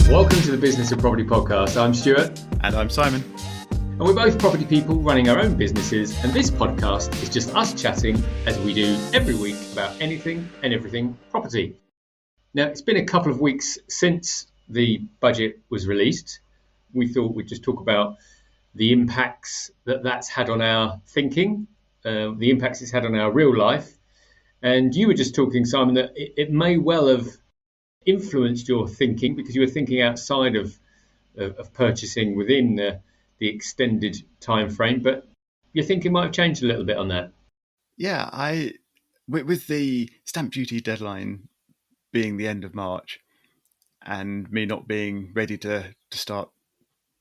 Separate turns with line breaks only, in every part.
Welcome to the Business of Property podcast. I'm Stuart.
And I'm Simon.
And we're both property people running our own businesses. And this podcast is just us chatting as we do every week about anything and everything property. Now, it's been a couple of weeks since the budget was released. We thought we'd just talk about the impacts that's had on our thinking, the impacts it's had on our real life. And you were just talking, Simon, that it may well have influenced your thinking because you were thinking outside of purchasing within the extended time frame, but your thinking might have changed a little bit on that.
Yeah, with the stamp duty deadline being the end of March and me not being ready to start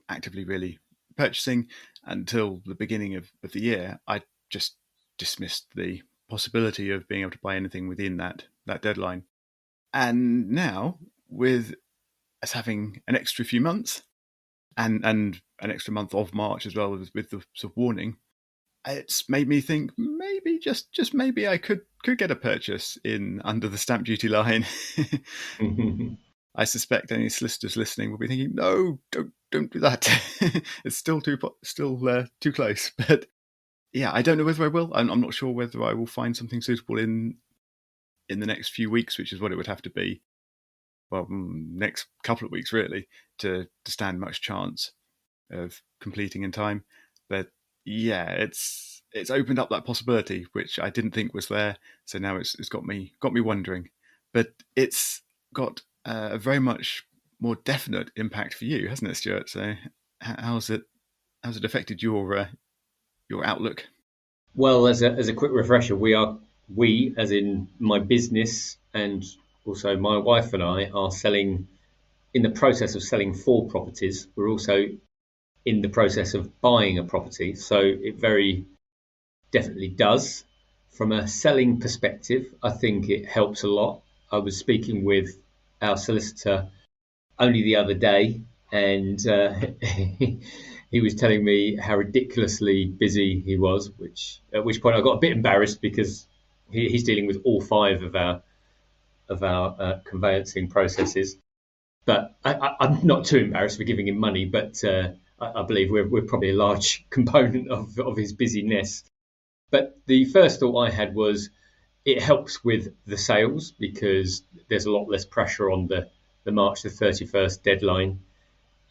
actively really purchasing until the beginning of the year, I just dismissed the possibility of being able to buy anything within that deadline. And now, with us having an extra few months and an extra month of March as well with the sort of warning, it's made me think maybe just maybe I could get a purchase in under the stamp duty line. I suspect any solicitors listening will be thinking, no, don't do that. It's still too close. But yeah, I don't know whether I will. I'm not sure whether I will find something suitable in the next few weeks, which is what it would have to be. Well, next couple of weeks really to stand much chance of completing in time. But yeah, it's opened up that possibility, which I didn't think was there. So now it's got me wondering. But it's got a very much more definite impact for you, hasn't it, Stuart? So how's it affected your outlook?
Well, as a quick refresher, we as in my business and also my wife and I are in the process of selling 4 properties. We're also in the process of buying a property, so it very definitely does. From a selling perspective, I think it helps a lot. I was speaking with our solicitor only the other day, and he was telling me how ridiculously busy he was, at which point I got a bit embarrassed because he's dealing with all 5 of our conveyancing processes. But I'm not too embarrassed for giving him money, but I believe we're probably a large component of his busyness. But the first thought I had was it helps with the sales because there's a lot less pressure on the March the 31st deadline.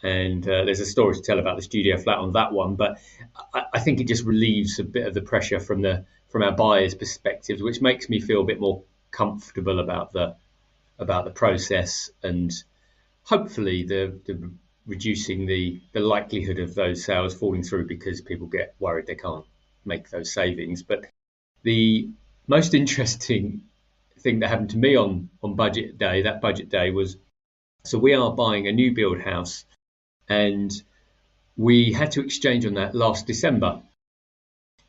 And there's a story to tell about the studio flat on that one. But I think it just relieves a bit of the pressure from our buyers' perspectives, which makes me feel a bit more comfortable about the process and hopefully the reducing the likelihood of those sales falling through because people get worried they can't make those savings. But the most interesting thing that happened to me on budget day was, so we are buying a new build house and we had to exchange on that last December.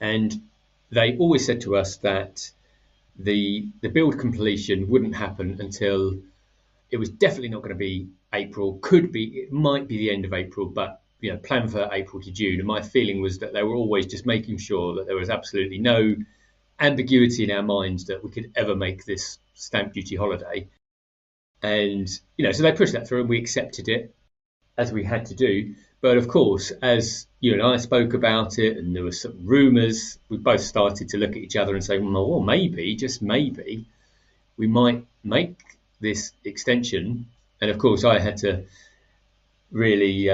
And they always said to us that the build completion wouldn't happen until, it was definitely not going to be April, it might be the end of April, but plan for April to June. And my feeling was that they were always just making sure that there was absolutely no ambiguity in our minds that we could ever make this stamp duty holiday. And so they pushed that through and we accepted it as we had to do. But of course, as you and I spoke about it and there were some rumours, we both started to look at each other and say, well, maybe, just maybe, we might make this extension. And of course I had to really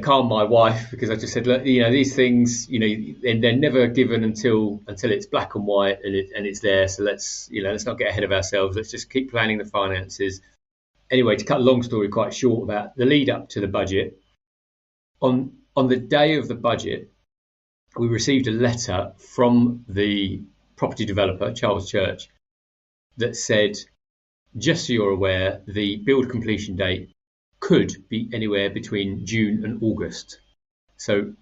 calm my wife, because I just said, look, these things, they're never given until it's black and white and it's there. So let's not get ahead of ourselves. Let's just keep planning the finances. Anyway, to cut a long story quite short about the lead up to the budget, on the day of the budget, we received a letter from the property developer, Charles Church, that said, just so you're aware, the build completion date could be anywhere between June and August. So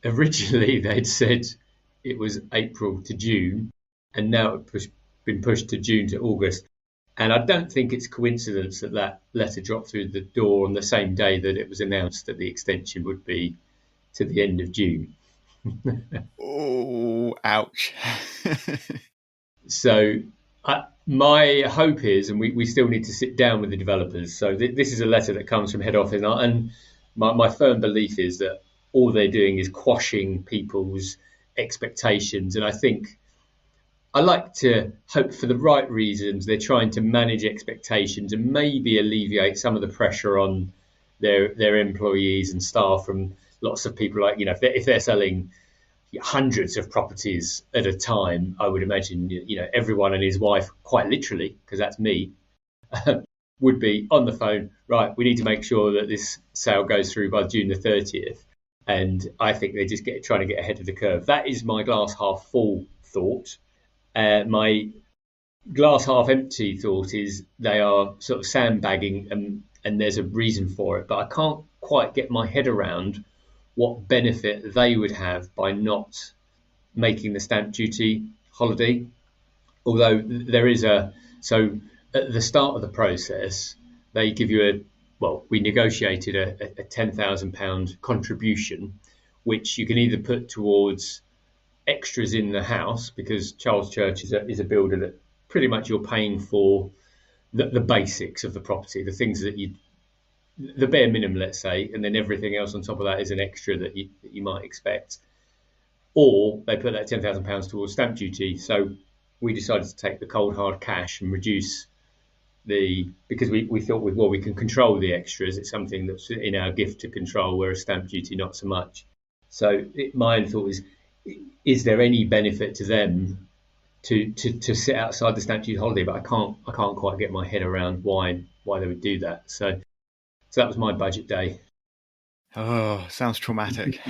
originally they'd said it was April to June, and now it's been pushed to June to August. And I don't think it's coincidence that letter dropped through the door on the same day that it was announced that the extension would be to the end of June.
Oh, ouch.
So My hope is, and we still need to sit down with the developers. So this is a letter that comes from head office, and my firm belief is that all they're doing is quashing people's expectations. And I think I like to hope for the right reasons. They're trying to manage expectations and maybe alleviate some of the pressure on their employees and staff from lots of people. Like, if they're selling hundreds of properties at a time, I would imagine, everyone and his wife, quite literally, because that's me, would be on the phone. Right, we need to make sure that this sale goes through by June the 30th. And I think they're just trying to get ahead of the curve. That is my glass half full thought. My glass half empty thought is they are sort of sandbagging, and there's a reason for it. But I can't quite get my head around what benefit they would have by not making the stamp duty holiday. Although there is so at the start of the process, they give you we negotiated a £10,000 contribution, which you can either put towards extras in the house, because Charles Church is a builder that pretty much you're paying for the basics of the property, the things that the bare minimum, let's say, and then everything else on top of that is an extra that you might expect. Or they put that £10,000 towards stamp duty. So we decided to take the cold hard cash and reduce because we thought we can control the extras. It's something that's in our gift to control, whereas stamp duty not so much. So my own thought is there any benefit to them to sit outside the stamp duty holiday? But I can't quite get my head around why they would do that. So that was my budget day.
Oh, sounds traumatic.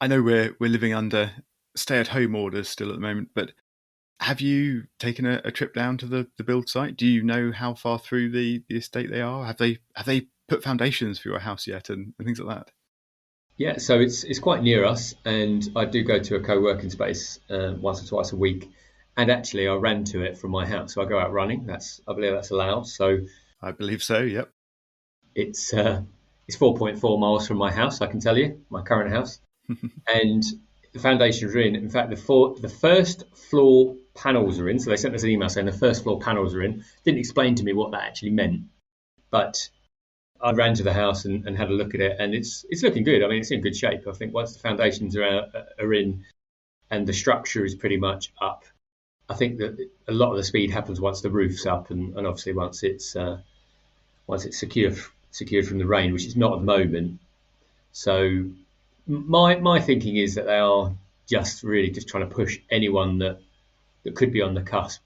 I know we're living under stay-at-home orders still at the moment, but have you taken a trip down to the build site? Do you know how far through the estate they are? Have they put foundations for your house yet and things like that?
Yeah, so it's quite near us, and I do go to a co-working space once or twice a week. And actually, I ran to it from my house, so I go out running. I believe that's allowed. So
I believe so. Yep.
it's 4.4 miles from my house. I can tell you, my current house, and the foundations are in. In fact, the first floor panels are in. So they sent us an email saying the first floor panels are in. Didn't explain to me what that actually meant, but I ran to the house and had a look at it, and it's looking good. I mean, it's in good shape. I think once the foundations are in and the structure is pretty much up, I think that a lot of the speed happens once the roof's up, and obviously once it's secured from the rain, which is not at the moment. So my thinking is that they are really just trying to push anyone that could be on the cusp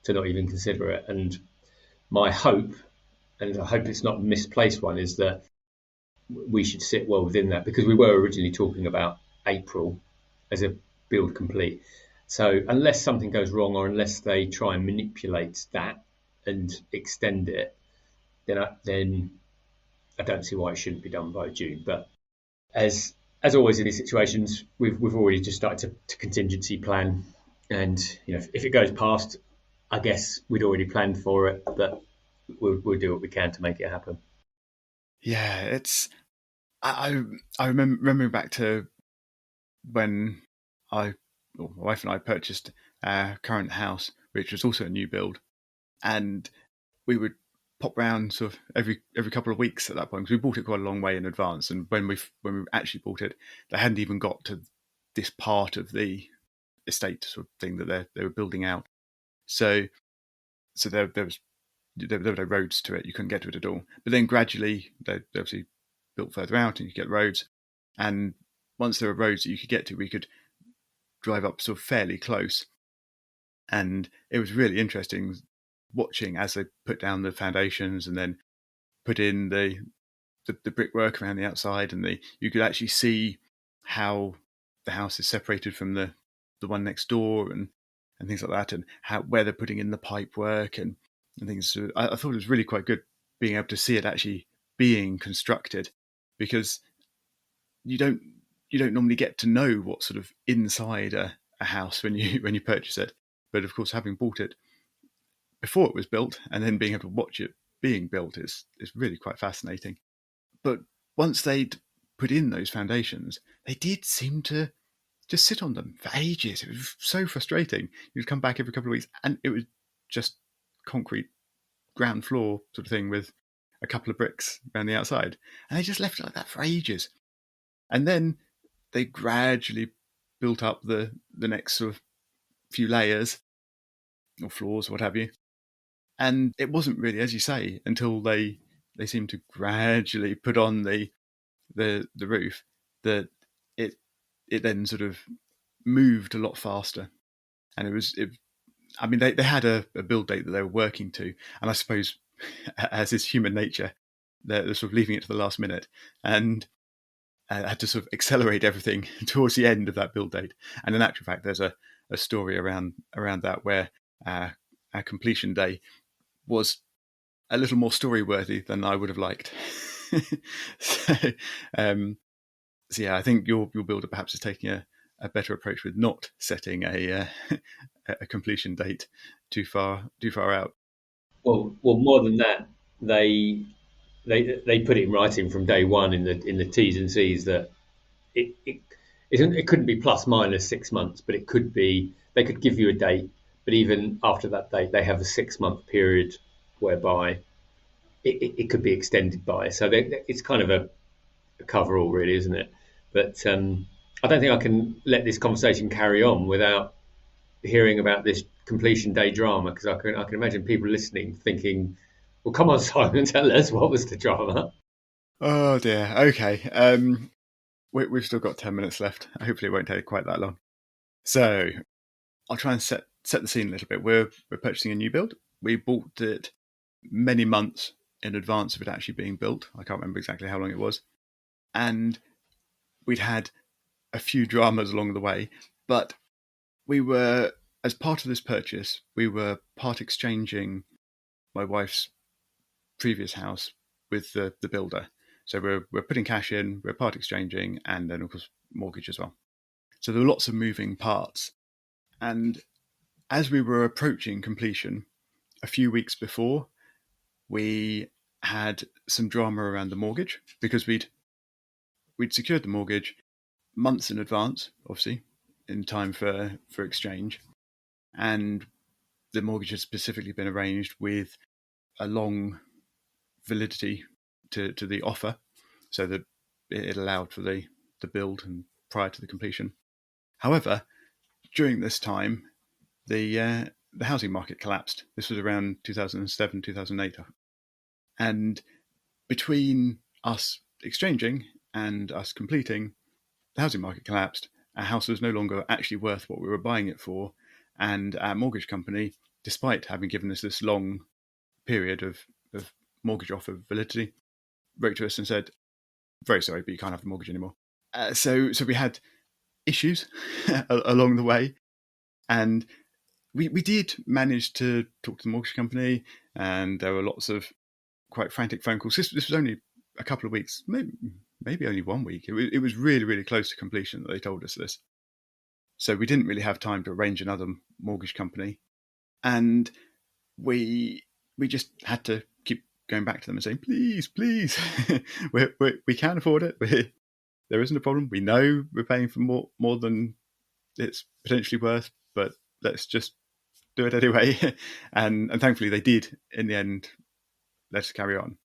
to not even consider it. And my hope, and I hope it's not a misplaced one, is that we should sit well within that, because we were originally talking about April as a build complete. So unless something goes wrong, or unless they try and manipulate that and extend it, then I don't see why it shouldn't be done by June. But as always in these situations, we've already just started to contingency plan, and if it goes past, I guess we'd already planned for it, but we'll do what we can to make it happen.
Yeah, it's. I remember back to when my wife and I purchased our current house, which was also a new build, and we would pop round sort of every couple of weeks at that point, because we bought it quite a long way in advance. And when we actually bought it, they hadn't even got to this part of the estate sort of thing that they were building out. So there was no roads to it. You couldn't get to it at all. But then gradually they obviously built further out, and you get roads. And once there were roads that you could get to, we could drive up sort of fairly close. And it was really interesting watching as they put down the foundations and then put in the brickwork around the outside, and you could actually see how the house is separated from the one next door, and things like that, and where they're putting in the pipe work and things. So I thought it was really quite good being able to see it actually being constructed, because you don't normally get to know what's sort of inside a house when you purchase it. But of course, having bought it before it was built and then being able to watch it being built is really quite fascinating. But once they'd put in those foundations, they did seem to just sit on them for ages. It was so frustrating. You'd come back every couple of weeks, and it was just concrete ground floor sort of thing with a couple of bricks around the outside. And they just left it like that for ages. And then they gradually built up the next sort of few layers or floors, what have you. And it wasn't really, as you say, until they seemed to gradually put on the roof that it then sort of moved a lot faster. And I mean, they had a build date that they were working to, and I suppose, as is human nature, they're sort of leaving it to the last minute, and had to sort of accelerate everything towards the end of that build date. And in actual fact, there's a story around that where our completion day was a little more story worthy than I would have liked. so, so yeah, I think your builder perhaps is taking a better approach with not setting a completion date too far out.
Well, more than that, they they put it in writing from day one in the T's and C's that it it, it couldn't be plus minus 6 months, but it could be they could give you a date, but even after that date, they have a 6 month period whereby it could be extended by. So it's kind of a cover all, really, isn't it? But I don't think I can let this conversation carry on without hearing about this completion day drama, because I can imagine people listening thinking, "Well, come on, Simon, tell us what was the drama."
Oh dear. Okay. We've still got 10 minutes left. Hopefully, it won't take quite that long. So I'll try and set the scene a little bit. We're purchasing a new build. We bought it many months in advance of it actually being built. I can't remember exactly how long it was, and we'd had a few dramas along the way, but we were, as part of this purchase, we were part exchanging my wife's previous house with the builder. So we're putting cash in, we're part exchanging, and then of course mortgage as well. So there were lots of moving parts. And as we were approaching completion, a few weeks before, we had some drama around the mortgage because we'd secured the mortgage months in advance, obviously, in time for exchange. And the mortgage had specifically been arranged with a long validity to the offer, so that it allowed for the build and prior to the completion. However, during this time, the housing market collapsed. This was around 2007, 2008. And between us exchanging and us completing, the housing market collapsed. Our house was no longer actually worth what we were buying it for. And our mortgage company, despite having given us this long period of mortgage offer validity, wrote to us and said, "Very sorry, but you can't have the mortgage anymore." So we had issues along the way. And we did manage to talk to the mortgage company, and there were lots of quite frantic phone calls. This was only a couple of weeks, maybe only 1 week. It was really, really close to completion that they told us this. So we didn't really have time to arrange another mortgage company. And we just had to keep going back to them and saying, please, we can afford it. There isn't a problem. We know we're paying for more than it's potentially worth, but let's just do it anyway. And thankfully they did in the end let us carry on.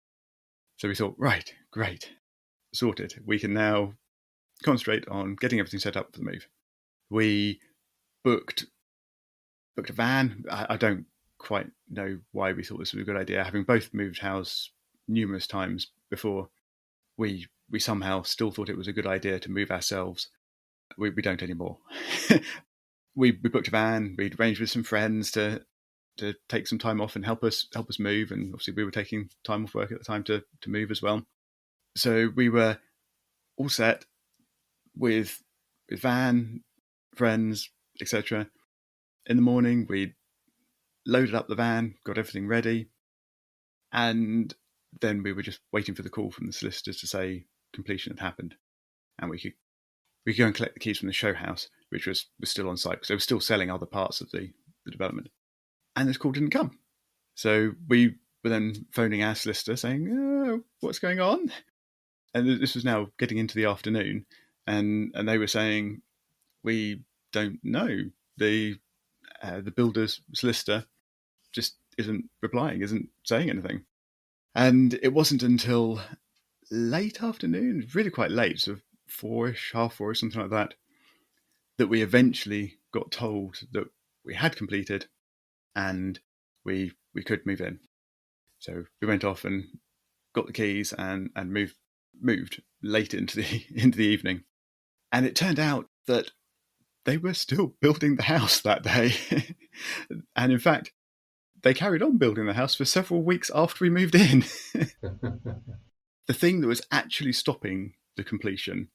So we thought, right, great, sorted. We can now concentrate on getting everything set up for the move. We booked a van. I don't quite know why we thought this was a good idea. Having both moved house numerous times before, we somehow still thought it was a good idea to move ourselves. We don't anymore. We booked a van. We'd arranged with some friends to take some time off and help us move. And obviously we were taking time off work at the time to move as well. So we were all set with van, friends, etc. In the morning, we loaded up the van, got everything ready, and then we were just waiting for the call from the solicitors to say completion had happened, and we could go and collect the keys from the show house, which was still on site because they were still selling other parts of the development. And this call didn't come. So we were then phoning our solicitor saying, "Oh, what's going on?" And this was now getting into the afternoon, and they were saying, "We don't know." The builder's solicitor just isn't replying, isn't saying anything. And it wasn't until late afternoon, really quite late, sort of 4ish, half 4, something like that, that we eventually got told that we had completed and we could move in. So we went off and got the keys and moved late into the evening. And it turned out that they were still building the house that day. And in fact, they carried on building the house for several weeks after we moved in. The thing that was actually stopping the completion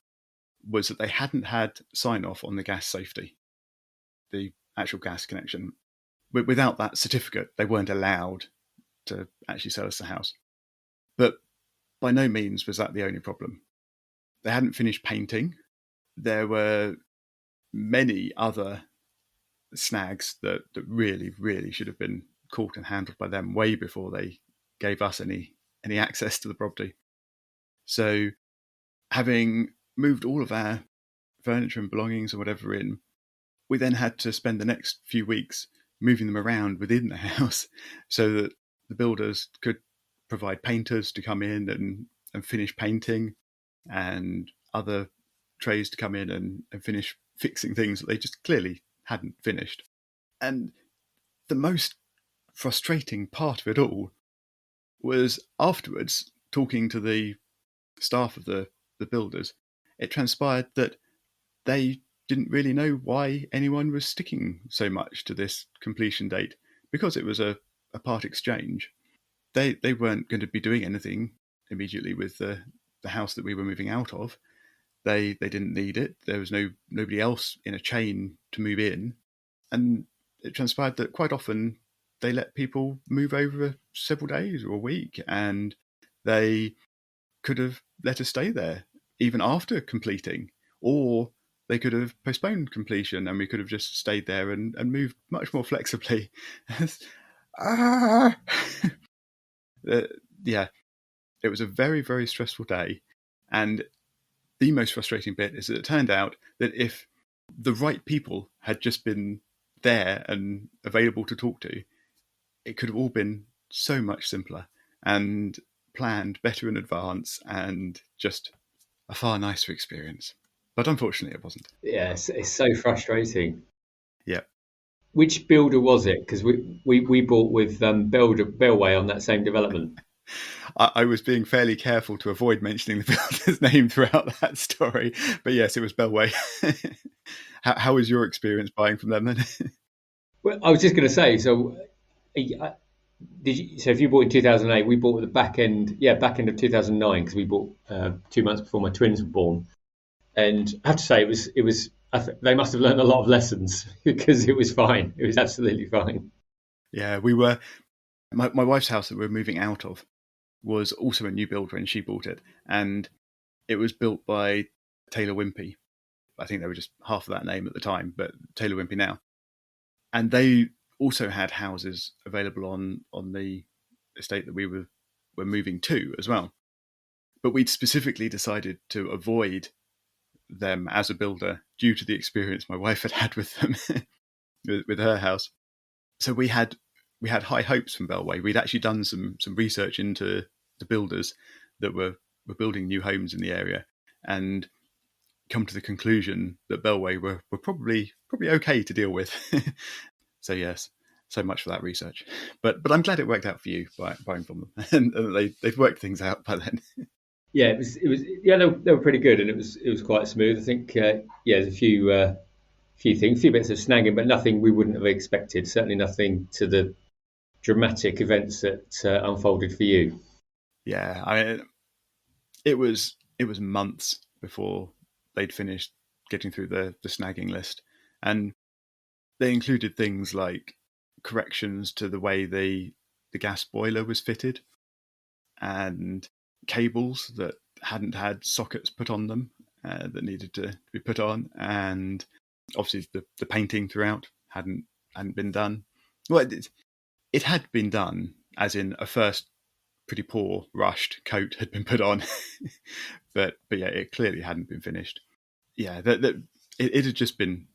was that they hadn't had sign off on the gas safety, the actual gas connection. Without that certificate, they weren't allowed to actually sell us the house. But by no means was that the only problem. They hadn't finished painting. There were many other snags that really, really should have been caught and handled by them way before they gave us any access to the property. So, having moved all of our furniture and belongings or whatever in, we then had to spend the next few weeks moving them around within the house so that the builders could provide painters to come in and finish painting, and other trades to come in and finish fixing things that they just clearly hadn't finished. And the most frustrating part of it all was afterwards, talking to the staff of the builders, it transpired that they didn't really know why anyone was sticking so much to this completion date, because it was a part exchange. They weren't going to be doing anything immediately with the house that we were moving out of. They didn't need it. There was nobody else in a chain to move in. And it transpired that quite often they let people move over several days or a week, and they could have let us stay there even after completing, or they could have postponed completion and we could have just stayed there and moved much more flexibly. Yeah, it was a very, very stressful day. And the most frustrating bit is that it turned out that if the right people had just been there and available to talk to, it could have all been so much simpler and planned better in advance and just a far nicer experience. But unfortunately, it wasn't.
Yeah, it's so frustrating.
Yeah.
Which builder was it? Because we bought with Bellway on that same development.
I was being fairly careful to avoid mentioning the builder's name throughout that story. But yes, it was Bellway. How was your experience buying from them then?
Well, I was just going to say, so did you? So if you bought in 2008, we bought at the back end of 2009, because we bought 2 months before my twins were born. And I have to say, it was. They must have learned a lot of lessons, because it was fine. It was absolutely fine.
Yeah, we were. My wife's house that we were moving out of was also a new build when she bought it, and it was built by Taylor Wimpey. I think they were just half of that name at the time, but Taylor Wimpey now. And they also had houses available on the estate that we were moving to as well. But we'd specifically decided to avoid them as a builder due to the experience my wife had with them with her house. So we had high hopes from Bellway. We'd actually done some research into the builders that were building new homes in the area, and come to the conclusion that Bellway were probably okay to deal with. So yes, so much for that research. But I'm glad it worked out for you buying from them, and they've worked things out by then.
Yeah, it was. Yeah, they were pretty good, and it was quite smooth. I think. There's a few things, a few bits of snagging, but nothing we wouldn't have expected. Certainly nothing to the dramatic events that unfolded for you.
Yeah, I mean, it was months before they'd finished getting through the snagging list, and they included things like corrections to the way the gas boiler was fitted, and cables that hadn't had sockets put on them that needed to be put on, and obviously the painting throughout hadn't been done. Well, it had been done, as in a first pretty poor rushed coat had been put on, but yeah, it clearly hadn't been finished. Yeah, it had just been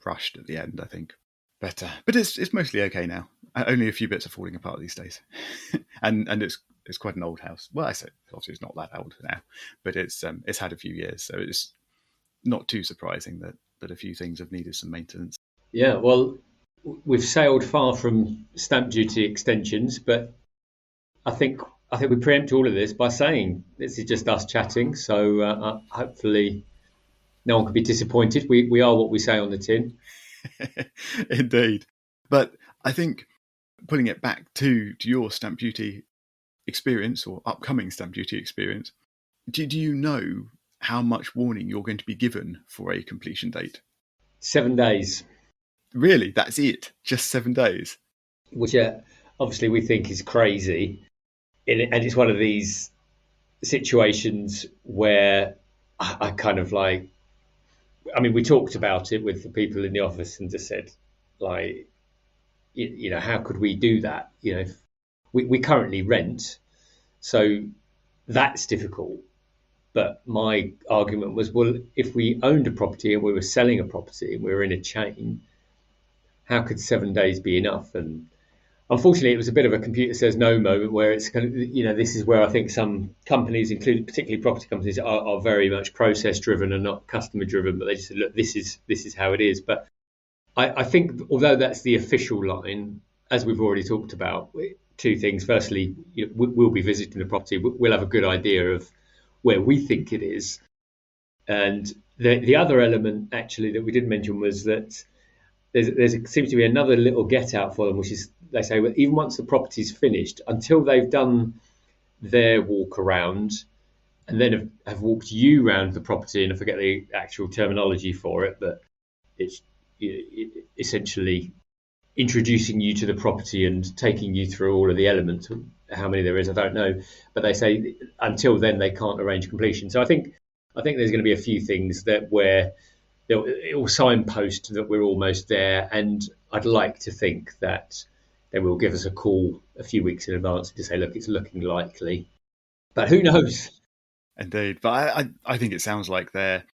rushed at the end, I think. But it's mostly okay now. Only a few bits are falling apart these days, and it's quite an old house. Well, I say obviously it's not that old now, but it's had a few years, so it's not too surprising that a few things have needed some maintenance.
Yeah, well, we've sailed far from stamp duty extensions, but I think I think we preempt all of this by saying this is just us chatting. So hopefully no one can be disappointed. We are what we say on the tin.
Indeed, but I think pulling it back to your stamp duty experience or upcoming stamp duty experience, do you know how much warning you're going to be given for a completion date?
7 days,
Really, that's it? Just 7 days?
which obviously we think is crazy, and it's one of these situations where I kind of like. I mean, we talked about it with the people in the office and just said, like, how could we do that? We currently rent, so that's difficult. But my argument was, well, if we owned a property and we were selling a property and we were in a chain, how could 7 days be enough? And unfortunately, it was a bit of a computer says no moment where it's kind of, this is where I think some companies, including particularly property companies, are very much process driven and not customer driven. But they just said, look, this is how it is. But I think although that's the official line, as we've already talked about, two things. Firstly, we'll be visiting the property. We'll have a good idea of where we think it is. And the other element actually that we did mention was that seems to be another little get out for them, which is they say, well, even once the property's finished, until they've done their walk around and then have walked you around the property, and I forget the actual terminology for it, but it's essentially introducing you to the property and taking you through all of the elements. How many there is, I don't know, but they say until then they can't arrange completion. So I think there's going to be a few things that where it will signpost that we're almost there, and I'd like to think that they will give us a call a few weeks in advance to say, look, it's looking likely, but who knows?
Indeed, but I think it sounds like they're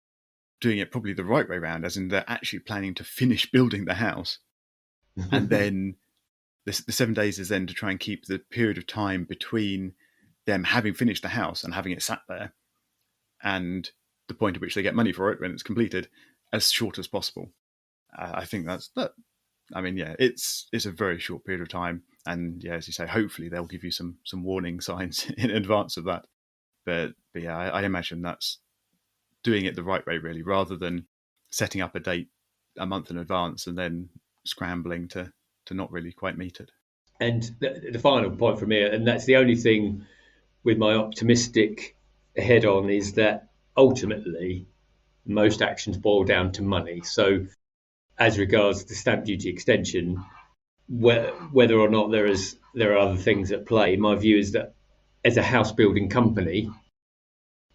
doing it probably the right way around, as in they're actually planning to finish building the house, and then the 7 days is then to try and keep the period of time between them having finished the house and having it sat there and the point at which they get money for it when it's completed as short as possible. I think that's that. I mean, yeah, it's a very short period of time, and yeah, as you say, hopefully they'll give you some warning signs in advance of that. But yeah, I imagine that's doing it the right way, really, rather than setting up a date a month in advance and then scrambling to not really quite meet it.
And the final point for me, and that's the only thing with my optimistic head on, is that ultimately most actions boil down to money. So as regards the stamp duty extension, whether or not there are other things at play, my view is that as a house building company,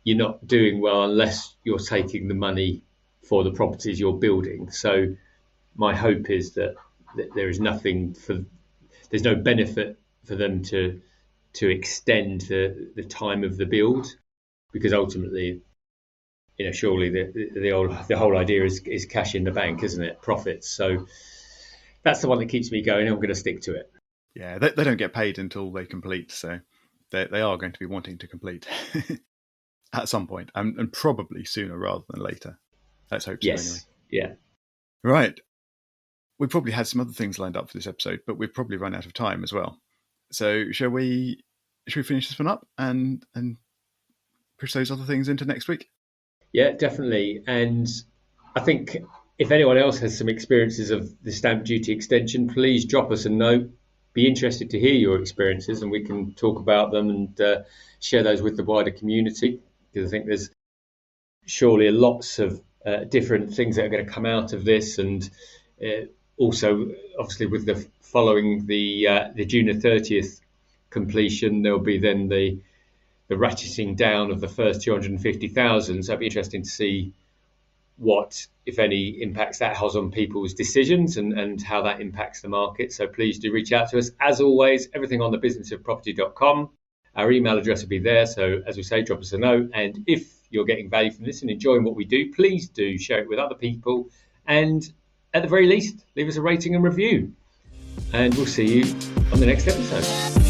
you're not doing well unless you're taking the money for the properties you're building. So my hope is that there is there's no benefit for them to extend the time of the build, because ultimately, surely the whole idea is cash in the bank, isn't it? Profits. So that's the one that keeps me going. I'm going to stick to it.
Yeah, they don't get paid until they complete, so they are going to be wanting to complete at some point, and probably sooner rather than later. Let's hope so.
Yes.
Anyway.
Yeah.
Right. We probably had some other things lined up for this episode, but we've probably run out of time as well. So shall we finish this one up and push those other things into next week?
Yeah, definitely. And I think if anyone else has some experiences of the stamp duty extension, please drop us a note. Be interested to hear your experiences, and we can talk about them and share those with the wider community, because I think there's surely lots of different things that are going to come out of this. And also, obviously, with the following the June 30th completion, there'll be then the ratcheting down of the first 250,000. So it'd be interesting to see what, if any, impacts that has on people's decisions and how that impacts the market. So please do reach out to us. As always, everything on thebusinessofproperty.com. Our email address will be there. So as we say, drop us a note. And if you're getting value from this and enjoying what we do, please do share it with other people. And at the very least, leave us a rating and review. And we'll see you on the next episode.